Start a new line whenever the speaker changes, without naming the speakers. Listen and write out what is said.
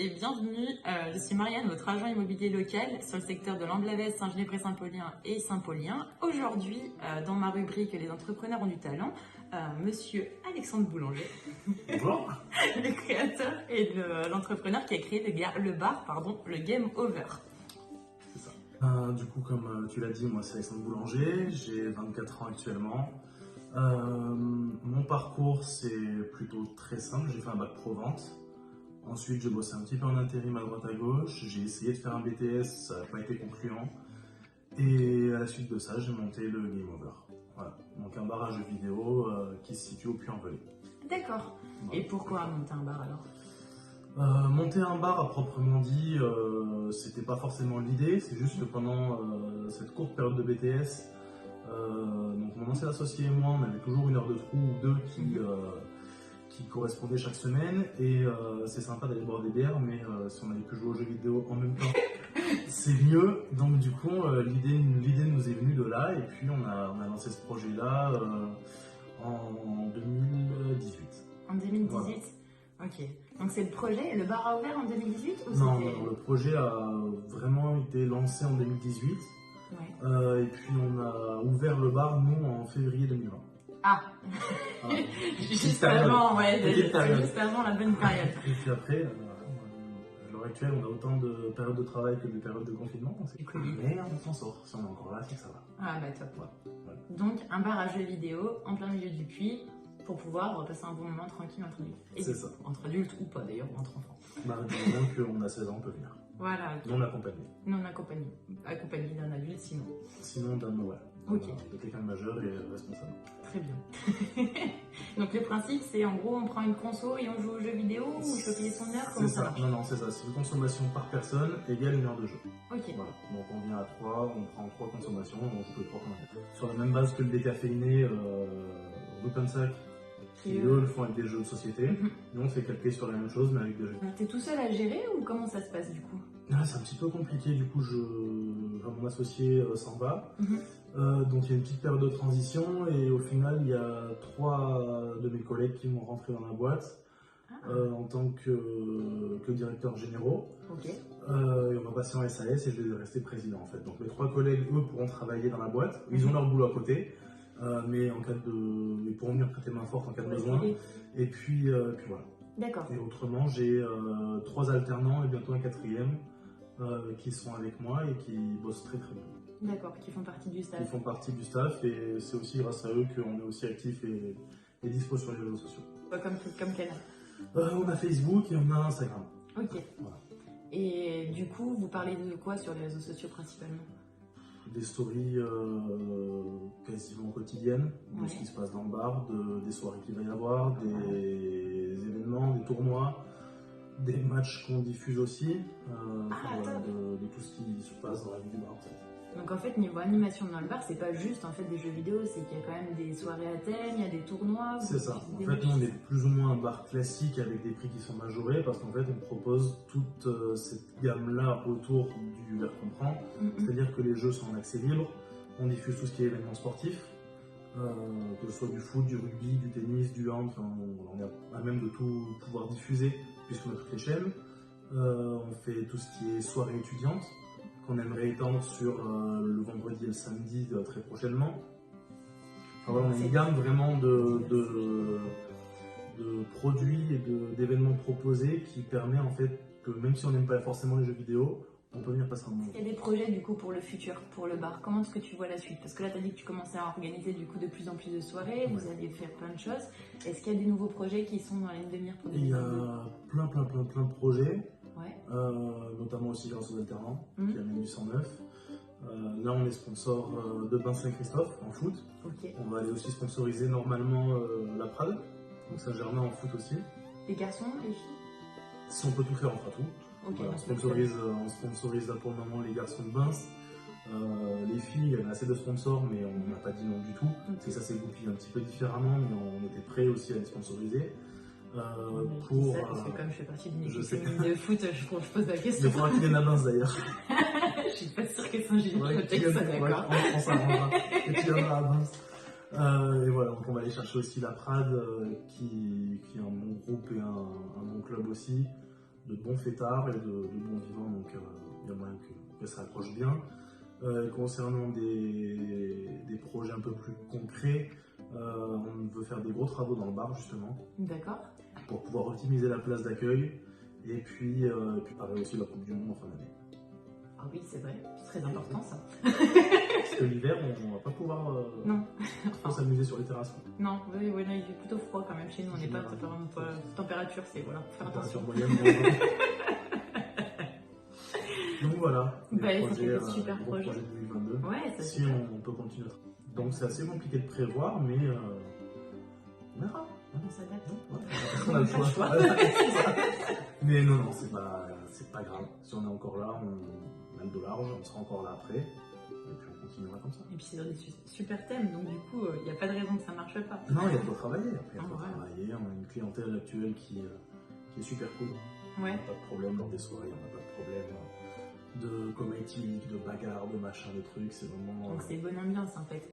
et bienvenue. Je suis Marianne, votre agent immobilier local sur le secteur de l'Amblève, Saint-Genis-Près-Saint-Paulien et Saint-Paulien. Aujourd'hui, dans ma rubrique Les entrepreneurs ont du talent, monsieur Alexandre Boulanger,
Bonjour.
le créateur et l'entrepreneur qui a créé le bar, le Game Over.
C'est ça. Du coup, comme tu l'as dit, moi c'est Alexandre Boulanger, j'ai 24 ans actuellement. Mon parcours c'est plutôt très simple, j'ai fait un bac pro vente. Ensuite j'ai bossé un petit peu en intérim à droite à gauche, j'ai essayé de faire un BTS, ça n'a pas été concluant. Et à la suite de ça, j'ai monté le Game Over. Voilà. Donc un bar à jeux vidéo qui se situe au Puy-en-Velay.
D'accord.
Voilà.
Et pourquoi monter un bar alors?
Monter un bar à proprement dit, c'était pas forcément l'idée, c'est juste que pendant cette courte période de BTS, donc mon ancien associé et moi, on avait toujours une heure de trou ou deux qui correspondaient chaque semaine, et c'est sympa d'aller boire des bières, mais si on avait pu jouer aux jeux vidéo en même temps, c'est mieux. Donc du coup, l'idée nous est venue de là, et puis on a lancé ce projet-là en 2018.
En 2018
Voilà.
Ok. Donc c'est le projet, le bar a ouvert en 2018 ou
Non,
c'était...
non, le projet a vraiment été lancé en 2018.
Ouais.
Et puis on a ouvert le bar, nous, en février 2020.
Ah
Voilà.
Juste
période.
avant, ouais,
Petite période.
juste avant la bonne période.
Et puis après, à l'heure actuelle, on a autant de périodes de travail que de périodes de confinement.
Du Covid.
Mais on s'en sort. Si on est encore là, c'est que ça va.
Ah bah top.
Voilà.
Donc un bar à jeux vidéo en plein milieu du puits pour pouvoir passer un bon moment tranquille entre adultes. Et
C'est
du
ça.
coup, entre adultes ou pas d'ailleurs, ou entre enfants.
Bah, du moment qu'on a 16 ans, on peut venir.
Voilà, ok.
Non accompagné.
Non accompagné. Accompagné d'un adulte sinon.
Sinon, ouais.
Ok.
De quelqu'un de majeur et responsable.
Très bien. Donc le principe c'est en gros on prend une conso et on joue aux jeux vidéo ou je peux payer son heure?
C'est
Comment ça
ça.
marche?
Non, c'est ça. C'est une consommation par personne égale une heure de jeu.
Ok.
Voilà. Donc on vient à 3, on prend 3 consommations, on joue les 3 qu'on a. Sur la même base que le décaféiné, Rupensac, qui eux le font avec des jeux de société. Nous on fait calquer sur la même chose mais avec des jeux.
T'es tout seul à gérer ou comment ça se passe du coup?
Ah, c'est un petit peu compliqué, du coup mon associé s'en va. Donc il y a une petite période de transition et au final il y a 3 de mes collègues qui vont rentrer dans la boîte en tant que directeurs généraux.
Ok.
Et on va passer en SAS et je vais rester président en fait. Donc mes 3 collègues eux pourront travailler dans la boîte, ils ont leur boulot à côté. Mais en cas ils pourront venir prêter main forte en cas de besoin. Et puis voilà.
D'accord.
Et autrement, j'ai 3 alternants et bientôt un 4e qui sont avec moi et qui bossent très très bien.
D'accord, qui font partie du staff.
Ils font partie du staff et c'est aussi grâce à eux qu'on est aussi actifs et dispo sur les réseaux sociaux.
Comme canal.
On a Facebook et on a Instagram.
Ok.
Voilà.
Et du coup, vous parlez de quoi sur les réseaux sociaux principalement?
Des stories quasiment quotidiennes de ce qui se passe dans le bar, des soirées qu'il va y avoir, des événements, des tournois, des matchs qu'on diffuse aussi, voilà, de tout ce qui se passe dans la vie du bar en fait.
Donc en fait, niveau animation dans le bar, c'est pas juste en fait des jeux vidéo, c'est qu'il y a quand même des soirées à thème, il y a des tournois.
C'est ça. En fait, nous, on est plus ou moins un bar classique avec des prix qui sont majorés parce qu'en fait, on propose toute cette gamme-là autour du verre qu'on prend. C'est-à-dire que les jeux sont en accès libre, on diffuse tout ce qui est événements sportifs, que ce soit du foot, du rugby, du tennis, du hand, on est à même de tout pouvoir diffuser puisqu'on a toutes les chaînes. On fait tout ce qui est soirée étudiante, qu'on aimerait étendre sur le vendredi et le samedi très prochainement. Enfin, voilà, on a une gamme vraiment de produits et d'événements proposés qui permet en fait que même si on n'aime pas forcément les jeux vidéo, on peut venir passer un moment.
Il y a des projets du coup pour le futur, pour le bar. Comment est-ce que tu vois la suite? Parce que là, tu as dit que tu commençais à organiser du coup de plus en plus de soirées, vous alliez faire plein de choses. Est-ce qu'il y a des nouveaux projets qui sont dans la ligne de mire pour 2022?
Il y a plein de projets.
Ouais.
Notamment aussi grâce aux alternants qui amènent du 109. Là on est sponsor de Bain Saint-Christophe en foot.
Ok.
On va aller aussi sponsoriser normalement la Prade, donc Saint-Germain en foot aussi.
Les garçons, les filles?
Si on peut tout faire, on fera tout.
Ok.
Voilà, on sponsorise là pour le moment les garçons de Bain. Les filles, il y en a assez de sponsors mais on n'a pas dit non du tout. C'est que ça s'est goupillé un petit peu différemment mais on était prêts aussi à les sponsoriser.
Parce que comme je fais partie d'une équipe féminine de foot, je pose la question.
Mais il faudra qu'il y en a Bains d'ailleurs.
Je suis pas sûre que Saint-Gilles ça, d'accord.
On s'arrangera. Et puis il y en a à Bains. Et voilà, donc on va aller chercher aussi la Prade qui est un bon groupe et un bon club aussi. bons fêtards et de bons vivants, donc il y a moyen que ça accroche bien. Concernant des projets un peu plus concrets, on veut faire des gros travaux dans le bar justement.
D'accord.
Pour pouvoir optimiser la place d'accueil et puis pareil aussi la Coupe du Monde en fin d'année.
Ah oui, c'est vrai, c'est très important ça.
Parce que l'hiver, on va pas pouvoir
Non.
trop s'amuser sur les terrasses.
Non, oui, là, il fait plutôt froid quand même chez nous, on n'est pas vraiment pas température, c'est voilà, faut faire attention.
Température moyenne. Donc voilà,
Bah,
les
ça fait des
projets,
super
gros
projets.
projets 2022.
Ouais, ça
Si on peut continuer. Donc c'est assez compliqué de prévoir, mais on verra.
on s'adapte.
Ouais, on a le choix. Mais non, c'est pas grave. Si on est encore là, on a le dos large, on sera encore là après. Et puis on continuera comme ça.
Et puis c'est des super thèmes, donc du coup, il n'y a pas de raison que ça ne marche pas.
Non, il y a de quoi travailler. Après, il y a de quoi
Voilà.
travailler. On a une clientèle actuelle qui est super cool.
Ouais.
Pas de problème lors des soirées, on n'a pas de problème de cométique, de bagarre, de machin, de trucs. C'est vraiment.
Donc c'est bonne ambiance en fait.